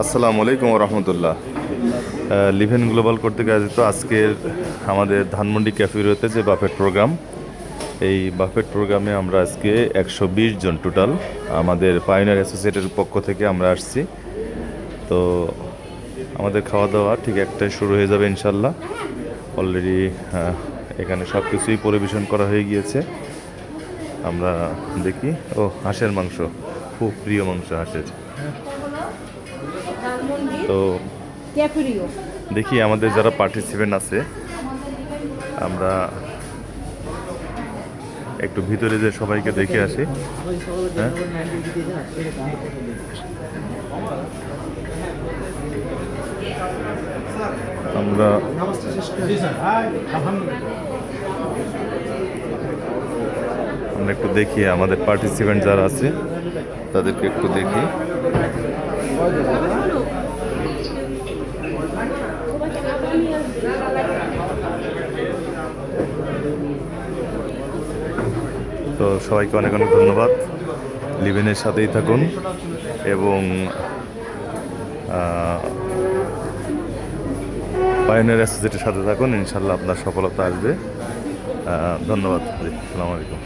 আসসালামু আলাইকুম রহমতুল্লাহ। লিভেন গ্লোবাল কর্তৃক আয়োজিত আজকের আমাদের ধানমন্ডি ক্যাফেরিওতে যে বাফেট প্রোগ্রাম, এই বাফেট প্রোগ্রামে আমরা আজকে 120 জন টোটাল আমাদের পাইওনিয়ার অ্যাসোসিয়েটের পক্ষ থেকে আমরা আসছি। তো আমাদের খাওয়া দাওয়া ঠিক একটাই শুরু হয়ে যাবে ইনশাল্লাহ। অলরেডি এখানে সব কিছুই পরিবেশন করা হয়ে গিয়েছে। আমরা দেখি, ও হাঁসের মাংস, খুব প্রিয় মাংস হাঁসের। তো দেখি আমাদের যারা পার্টিসিপেন্ট আছে, আমরা একটু ভিতরে যে সবাইকে দেখে আসি। হ্যাঁ, আমরা আমরা একটু দেখি আমাদের পার্টিসিপেন্ট যারা আছে তাদেরকে একটু দেখি। তো সবাইকে অনেক অনেক ধন্যবাদ। লিভেনের সাথেই থাকুন এবং পাইওনিয়ার অ্যাসোসিয়েটের সাথে থাকুন, ইনশাল্লাহ আপনার সফলতা আসবে। ধন্যবাদ। আসসালামু আলাইকুম।